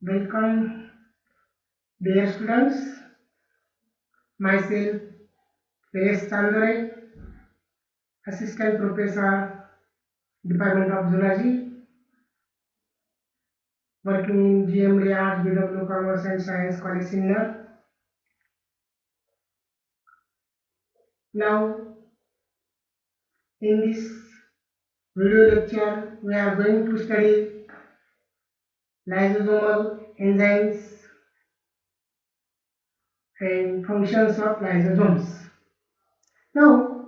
Welcome, dear students. Myself, Paresh Chandore, Assistant Professor, Department of Zoology, working in GMD Arts, BW Commerce and Science College, Sinnar. Now, in this video lecture, we are going to study lysosomal enzymes and functions of lysosomes. Now,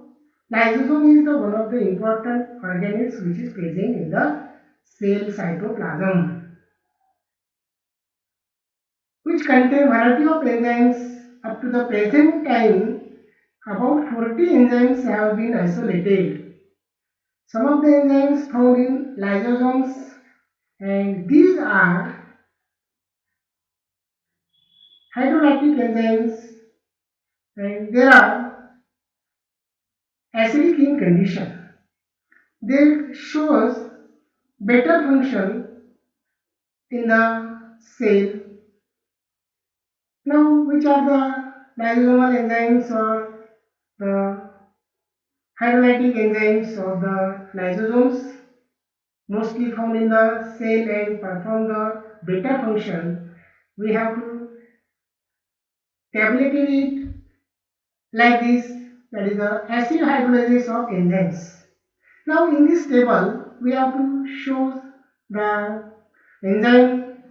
lysosome is the one of the important organelles which is present in the cell cytoplasm, which contain variety of enzymes. Up to the present time, about 40 enzymes have been isolated. Some of the enzymes found in lysosomes, and these are hydrolytic enzymes, and they are acidic in condition. They shows better function in the cell. Now, which are the lysosomal enzymes or the hydrolytic enzymes of the lysosomes? Mostly found in the cell and perform the beta function. We have to tabulate it like this, that is the acid hydrolase of enzymes. Now in this table we have to show the enzyme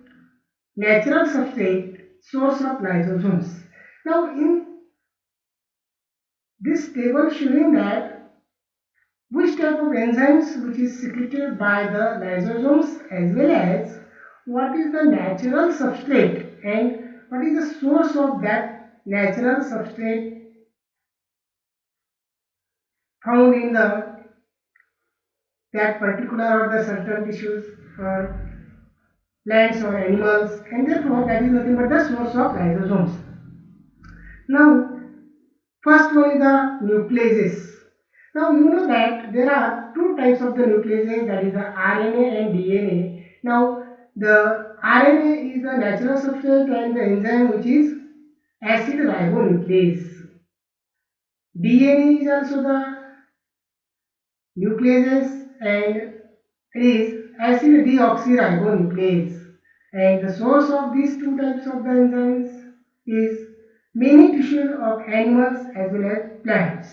natural substrate source of lysosomes. Now in this table showing that which type of enzymes which is secreted by the lysosomes, as well as what is the natural substrate and what is the source of that natural substrate found in the that particular or the certain tissues or plants or animals, and therefore that is nothing but the source of lysosomes. Now first one is the nucleases. Now you know that there are two types of the nucleases, that is the RNA and DNA. Now the RNA is the natural substrate and the enzyme which is acid ribonuclease. DNA is also the nucleases and it is acid deoxyribonuclease. And the source of these two types of the enzymes is many tissues of animals as well as plants.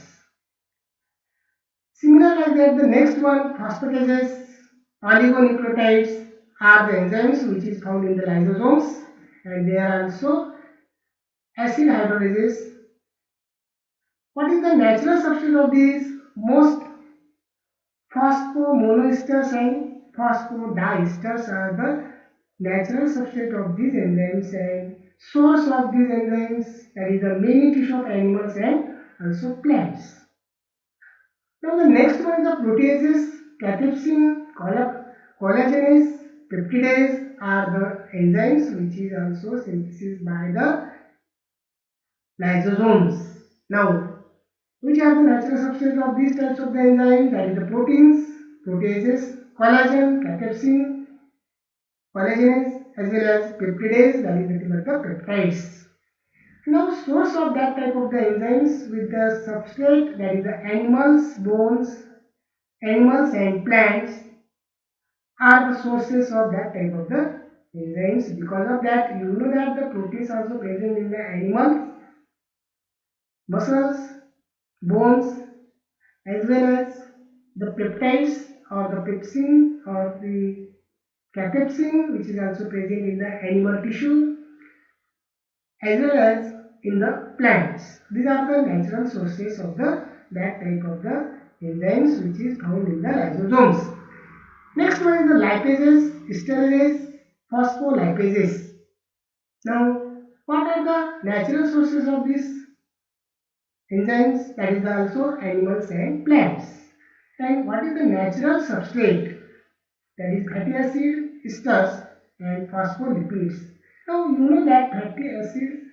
Similar like that, the next one, phosphatases, oligonucleotides are the enzymes which is found in the lysosomes, and they are also acid hydrolases. What is the natural substrate of these? Most phosphomonoesters and phosphodiesters are the natural substrate of these enzymes and source of these enzymes, that is the many tissue of animals and also plants. Now the next one is the proteases, cathepsin, collagenase, peptidase are the enzymes which is also synthesized by the lysosomes. Now, which are the natural substrates of these types of the enzymes? That is the proteins, proteases, collagen, cathepsin, collagenase, as well as peptidase, that is nothing but the peptides. Now, source of that type of the enzymes with the substrate, that is the animals, bones, animals and plants are the sources of that type of the enzymes. Because of that, you know that the proteins also present in the animals, muscles, bones, as well as the peptides or the pepsin or the cathepsin, which is also present in the animal tissue, as well as in the plants. These are the natural sources of the that type of the enzymes which is found in the lysosomes. Next one is the lipases, esterases, phospholipases. Now, what are the natural sources of these enzymes? That is also animals and plants. And what is the natural substrate? That is fatty acid, esters, and phospholipids. Now, you know that fatty acid,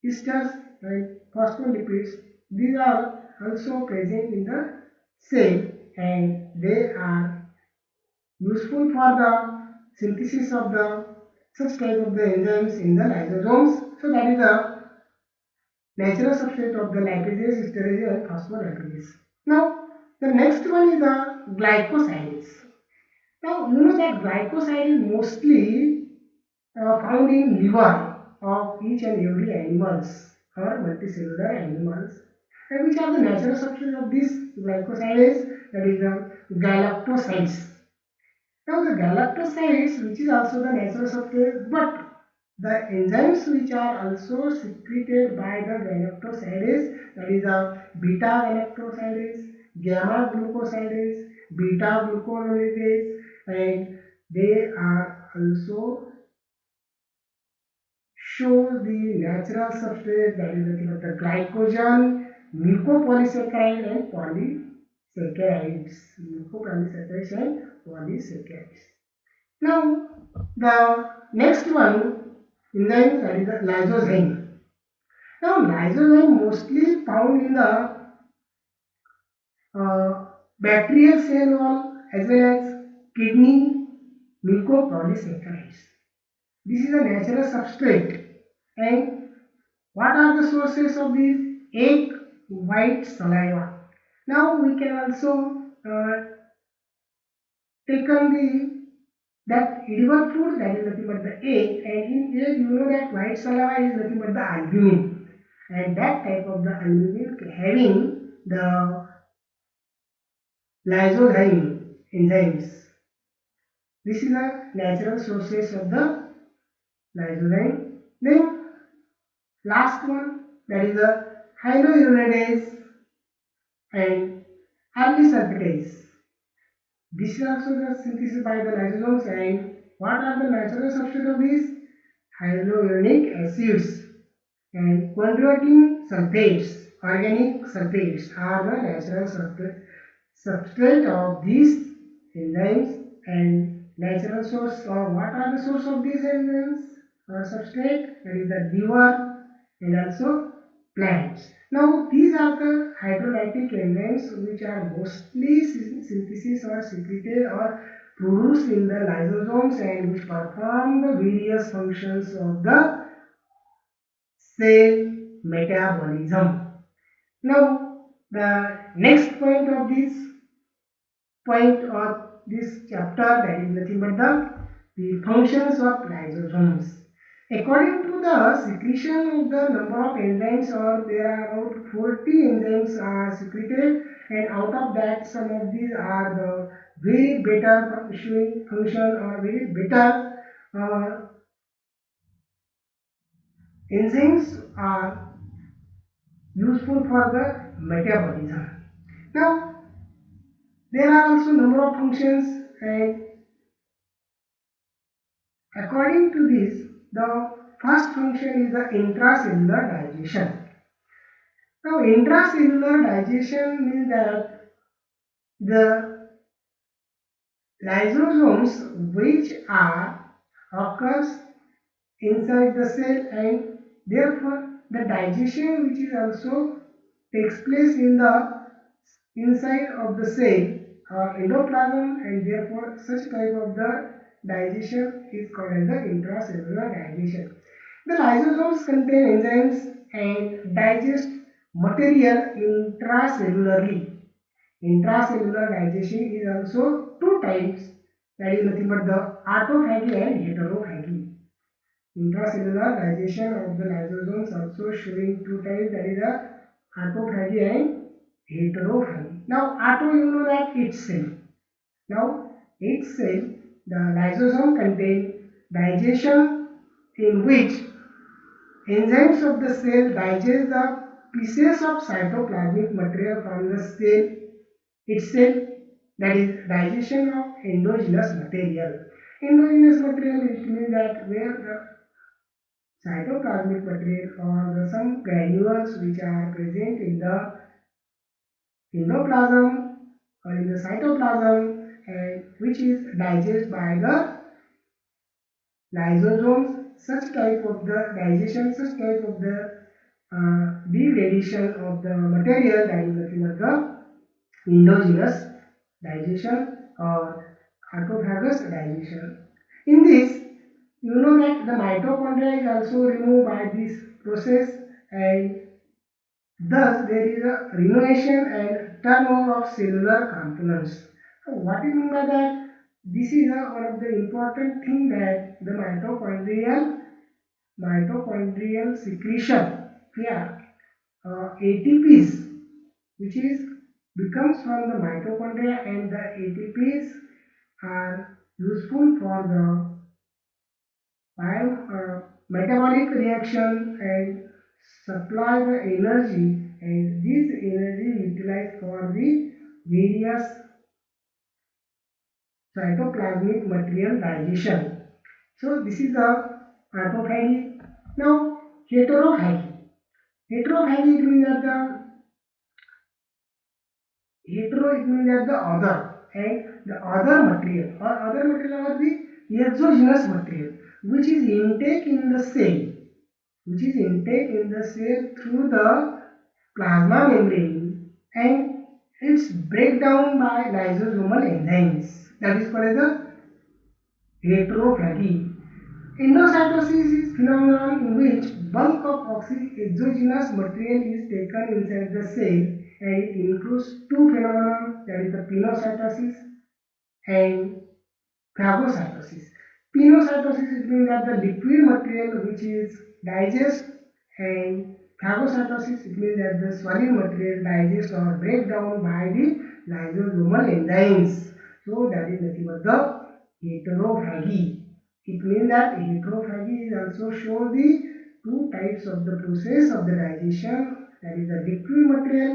esters, and phospholipids, these are also present in the cell and they are useful for the synthesis of the such type of the enzymes in the lysosomes. So that is the natural substrate of the lipases, esterases and phospholipids. Now the next one is the glycosides. Now you know that glycoside is mostly found in liver of each and every animals or multicellular animals. And which are the natural substance of this glycosides? That is the galactosides. Now the galactosides, which is also the natural substance, but the enzymes which are also secreted by the galactosides, that is the beta galactosides, gamma glucosides, beta glucuronidase, and they are also shows the natural substrate, that is nothing but the glycogen, mucopolysaccharide and polysaccharides. Mucopolysaccharides and polysaccharides. Now the next one enzyme, that is the lysozyme. Now lysozyme mostly found in the bacterial cell wall as well as kidney mucopolysaccharides. This is a natural substrate. And what are the sources of this? Egg white saliva. Now we can also take on the that edible food, that is nothing but the egg, and in egg you know that white saliva is nothing but the albumin, and that type of the albumin having the lysozyme enzymes. This is the natural sources of the lysozyme. Then last one, that is the hyaluronidase and early sulfatase. This is also the synthesis by the lysosomes. And what are the natural substrate of these? Hyaluronic acids and converting sulfates, organic sulfates are the natural substrate of these enzymes. And natural source, or what are the source of these enzymes or substrate? That is the liver and also plants. Now these are the hydrolytic enzymes which are mostly synthesis or secreted or produced in the lysosomes and which perform the various functions of the cell metabolism. Now the next point of this point or this chapter, that is nothing but the functions of lysosomes. According to the secretion of the number of enzymes, or there are about 40 enzymes are secreted, and out of that some of these are the very better function or very better enzymes are useful for the metabolism. Now there are also number of functions, and according to this, the first function is the intracellular digestion. Now, intracellular digestion means that the lysosomes which are occurs inside the cell, and therefore the digestion which is also takes place in the inside of the cell or endoplasm, and therefore such type of the digestion is called as the intracellular digestion. The lysosomes contain enzymes and digest material intracellularly. Intracellular digestion is also two types, that is nothing but the autophagy and heterophagy. Intracellular digestion of the lysosomes also showing two types, that is the autophagy and heterophagy. Now auto, you know that it's cell. Now each cell, the lysosome contain digestion in which enzymes of the cell digest the pieces of cytoplasmic material from the cell itself, that is digestion of endogenous material. Endogenous material, it means that where the cytoplasmic material or the some granules which are present in the endoplasm or in the cytoplasm, and which is digested by the lysosomes. Such type of the digestion, such type of the degradation of the material, that is nothing but the endogenous digestion or autophagous digestion. In this, You know that the mitochondria is also removed by this process, and thus there is a renovation and turnover of cellular components. So what do you mean by that? This is one of the important thing that the mitochondrial secretion, yeah, ATPs, which is becomes from the mitochondria, and the ATPs are useful for the metabolic reaction and supply the energy, and this energy utilized for the various cytoplasmic material digestion. So this is the autophagy. Now heterophagy. Heterophagy it means that the it means that the other, and the other material are the exogenous material which is intake in the cell, through the plasma membrane, and it's breakdown by lysosomal enzymes. That is called as the heterophagy. Endocytosis is phenomenon in which bulk of exogenous material is taken inside the cell, and it includes two phenomena, that is the pinocytosis and phagocytosis. Pinocytosis it means that the liquid material which is digest, and phagocytosis it means that the solid material digest or break down by the lysosomal enzymes. So that is nothing but the heterophagy. It means that heterophagy is also show the two types of the process of the digestion, that is the liquid material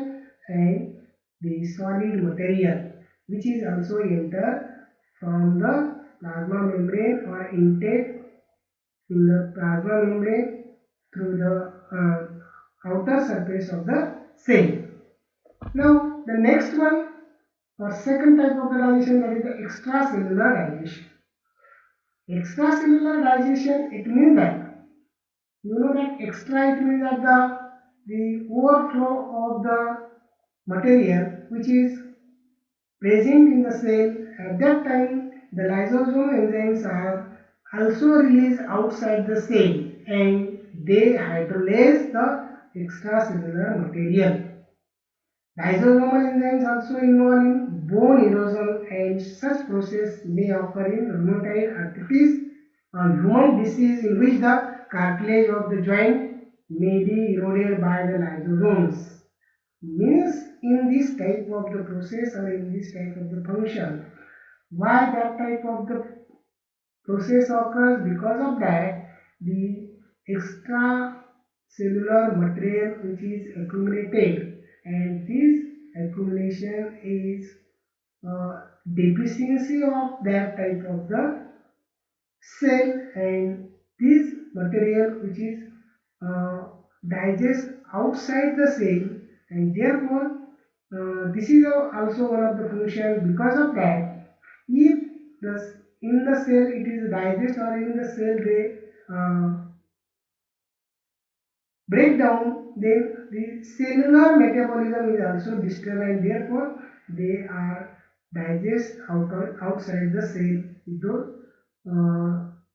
and the solid material, which is also enter from the plasma membrane or intake in the plasma membrane through the outer surface of the cell. Now the next one or second type of the digestion, that is the extracellular digestion. Extracellular digestion it means that, you know that extra it means that the overflow of the material which is present in the cell. At that time the lysosome enzymes are also released outside the cell, and they hydrolyze the extracellular material. Lysosomal enzymes also involved in bone erosion, and such process may occur in rheumatoid arthritis or human disease in which the cartilage of the joint may be eroded by the lysosomes. Means in this type of the process or in this type of the function, why that type of the process occurs? Because of that the extracellular material which is accumulated, and this accumulation is deficiency of that type of the cell, and this material which is uh, digest outside the cell, and therefore this is also one of the function. Because of that, if the in the cell it is digest, or in the cell they break down, then the cellular metabolism is also disturbed, and therefore they are digest outside the cell. Though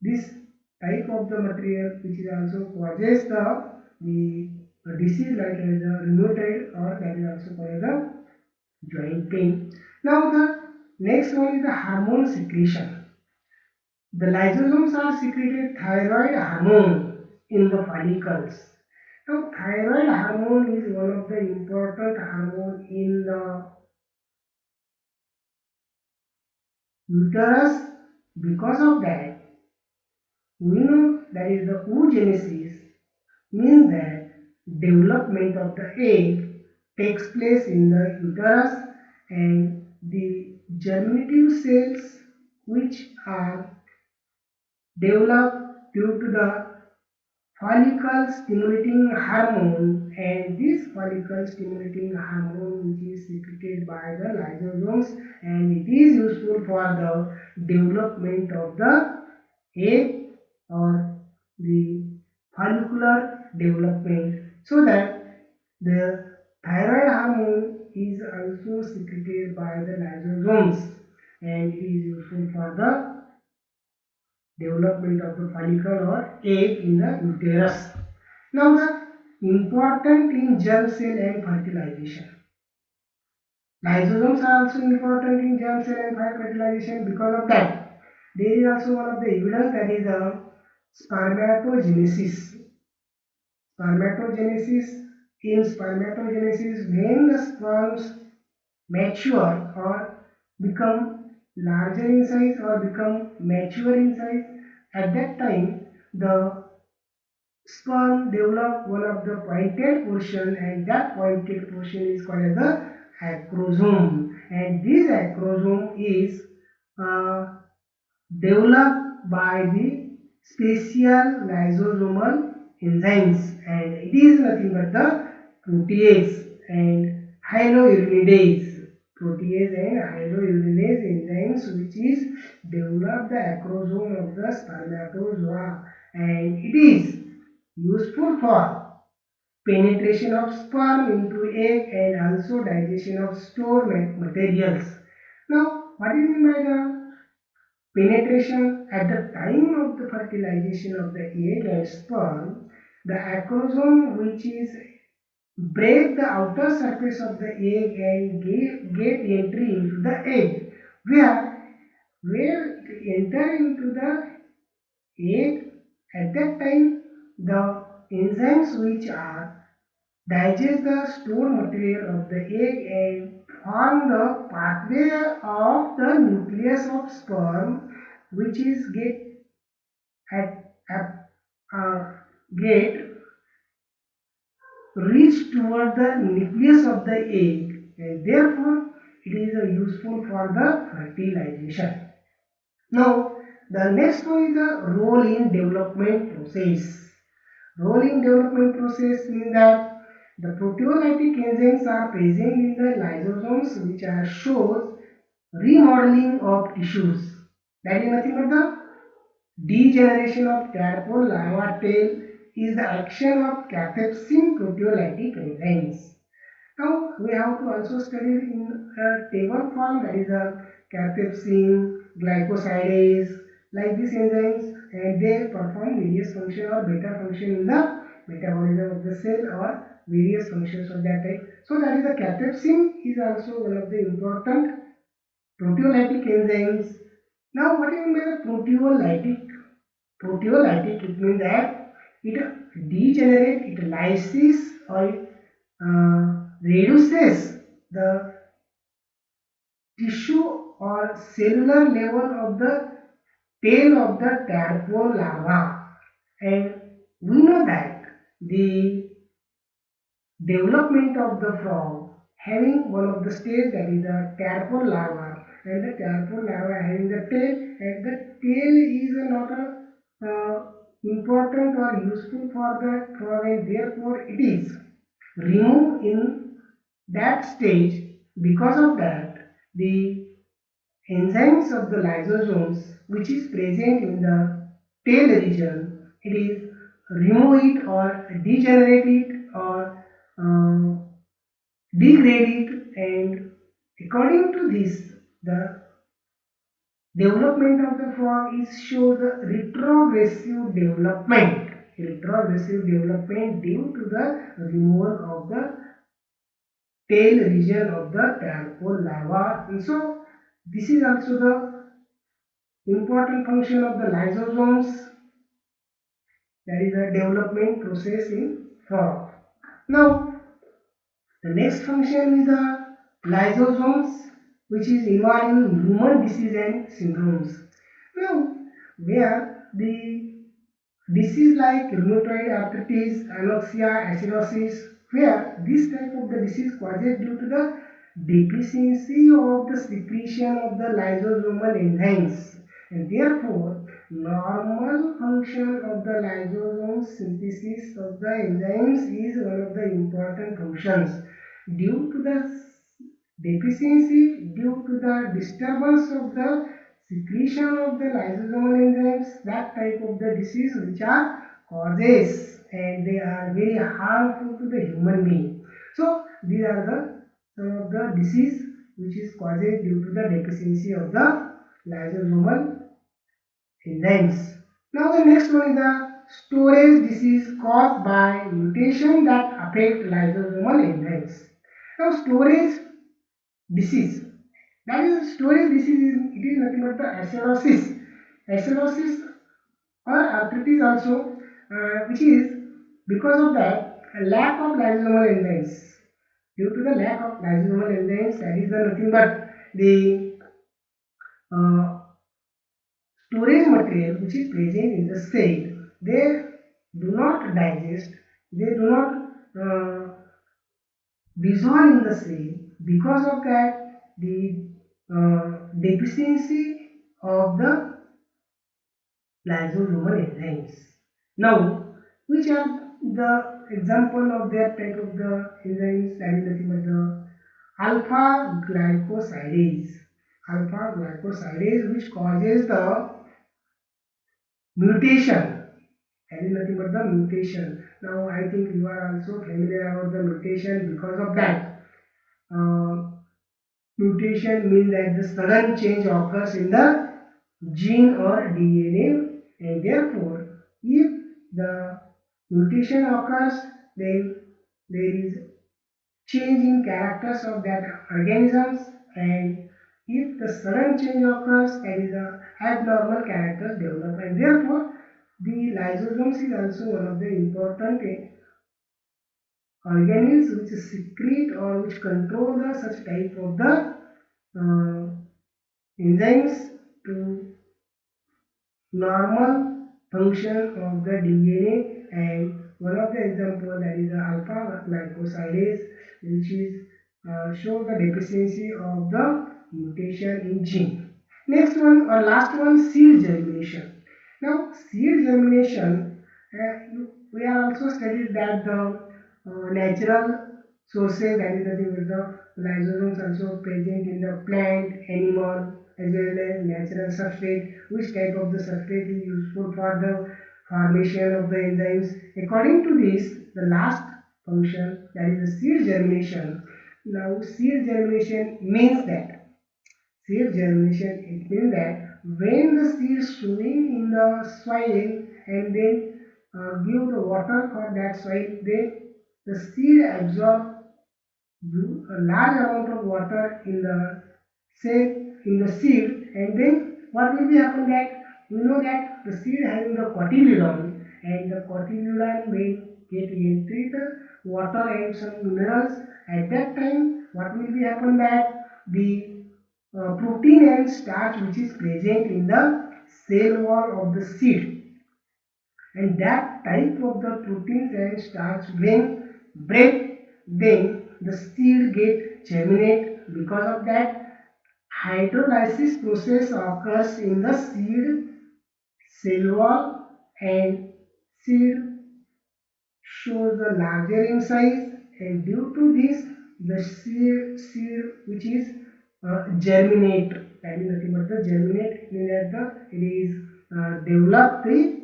this type of the material which is also causes the disease like as a rheumatoid, or that is also called as the joint pain. Now the next one is the hormone secretion. The lysosomes are secreted thyroid hormone in the follicles. Now thyroid hormone is one of the important hormone in the uterus. Because of that, we know that is the oogenesis, means that development of the egg takes place in the uterus, and the germinative cells which are developed due to the follicle stimulating hormone, and this follicle stimulating hormone which is secreted by the lysosomes, and it is useful for the development of the egg or the follicular development. So that the thyroid hormone is also secreted by the lysosomes, and it is useful for the development of the follicle or egg in the uterus. Now the important in germ cell and fertilization. Lysosomes are also important in germ cell and fertilization. Because of that, there is also one of the evidence, that is spermatogenesis. Spermatogenesis, in spermatogenesis, when the sperms mature or become larger in size or become mature in size, at that time the sperm develop one of the pointed portion, and that pointed portion is called as the acrosome, and this acrosome is uh, developed by the special lysosomal enzymes, and it is nothing but the protease and hyaluronidase. Protease and hyaluronidase enzymes, which is develop the acrosome of the spermatozoa, and it is useful for penetration of sperm into egg and also digestion of stored materials. Now, what is mean by the penetration? At the time of the fertilization of the egg and sperm, the acrosome, which is break the outer surface of the egg and get entry into the egg, where it enter into the egg. At that time, the enzymes which are digest the stored material of the egg and form the pathway of the nucleus of sperm, which is at get reach toward the nucleus of the egg, and therefore it is useful for the fertilization. Now, the next one is the role in development process. Role in development process means that the proteolytic enzymes are present in the lysosomes, which are shows remodeling of tissues. That is nothing but the degeneration of tadpole larva tail is the action of cathepsin proteolytic enzymes. Now we have to also study in a table form, that is a cathepsin, glycosidase, like these enzymes, and they perform various function or beta function in the metabolism of the cell or various functions of that type. So that is the cathepsin is also one of the important proteolytic enzymes. Now what do you mean by the proteolytic? Proteolytic, it means that it degenerate, it lyses or reduces the tissue or cellular level of the tail of the tadpole larva, and we know that the development of the frog having one of the stage, that is the tadpole larva, and the tadpole larva having the tail, and the tail is not a important or useful for the frog, and therefore it is removed in that stage. Because of that, the enzymes of the lysosomes, which is present in the tail region, it is remove it or degenerate it or degrade it, and according to this, the development of the frog is show the retrogressive development. Retrogressive development due to the removal of the tail region of the tadpole larva. And so this is also the important function of the lysosomes, that is the development process in frog. Now the next function is the lysosomes, which is involved in human disease and syndromes. Now where the disease like rheumatoid arthritis, anoxia, acidosis, where this type of the disease causes due to the deficiency of the secretion of the lysosomal enzymes, and therefore normal function of the lysosome synthesis of the enzymes is one of the important functions. Due to the deficiency, due to the disturbance of the secretion of the lysosomal enzymes, that type of the disease which are causes, and they are very harmful to the human being. So these are the some of the disease which is caused due to the deficiency of the lysosomal enzymes. Now the next one is the storage disease caused by mutation that affect lysosomal enzymes. Now storage disease, that is storage disease is, it is nothing but the acidosis. Acidosis or arthritis also, which is because of that a lack of lysosomal enzymes. Due to the lack of lysosomal enzymes, that is the nothing but the uh, storage material which is present in the cell. They do not digest, they do not dissolve in the cell. Because of that, the deficiency of the lysosomal enzymes. Now, which are the example of that type of the enzymes? That is nothing but the alpha glycosidase. Alpha glycosidase, which causes the mutation. That is nothing but the mutation. Now, I think you are also familiar about the mutation. Because of that, mutation means that the sudden change occurs in the gene or DNA, and therefore, if the mutation occurs, then there is change in characters of that organisms, and if the sudden change occurs, there is a abnormal characters develop, and therefore the lysosomes is also one of the important organisms which secrete or which control the such type of the uh, enzymes to normal function of the DNA, and one of the example that is the alpha glycosidase, which is show the deficiency of the mutation in gene. Next one or last one, seed germination. Now seed germination, we are also studied that the natural sources, that is nothing but the lysosomes also present in the plant, animal, as well as natural substrate. Which type of the substrate is useful for the formation of the enzymes? According to this, the last function, that is the seed germination. Now seed germination means that seed germination, it means that when the seed sowing in the soil and then give the water for that soil, then the seed absorb a large amount of water in the say in the seed, and then what will be happen that you know that the seed having the cotyledon, and the cotyledon will get entry the water and some minerals. At that time, what will be happen that the protein and starch which is present in the cell wall of the seed, and that type of the proteins and starch when break, then the seed get germinate. Because of that, hydrolysis process occurs in the seed cell wall, and seed shows the larger in size, and due to this the seed which is germinate, that is nothing but the germinate means that it is develop the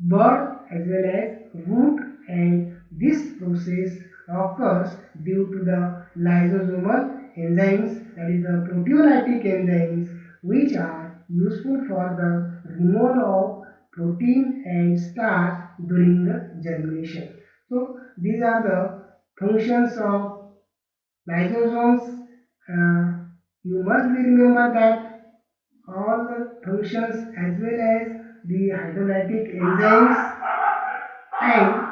bud as well as root, and this process occurs due to the lysosomal enzymes, that is the proteolytic enzymes, which are useful for the removal of protein and starch during the germination. So these are the functions of lysosomes. You must be remember that all the functions as well as the hydrolytic enzymes, and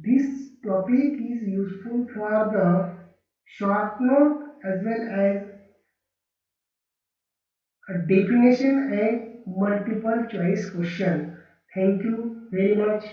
this topic is useful for the short note as well as a definition and multiple choice question. Thank you very much.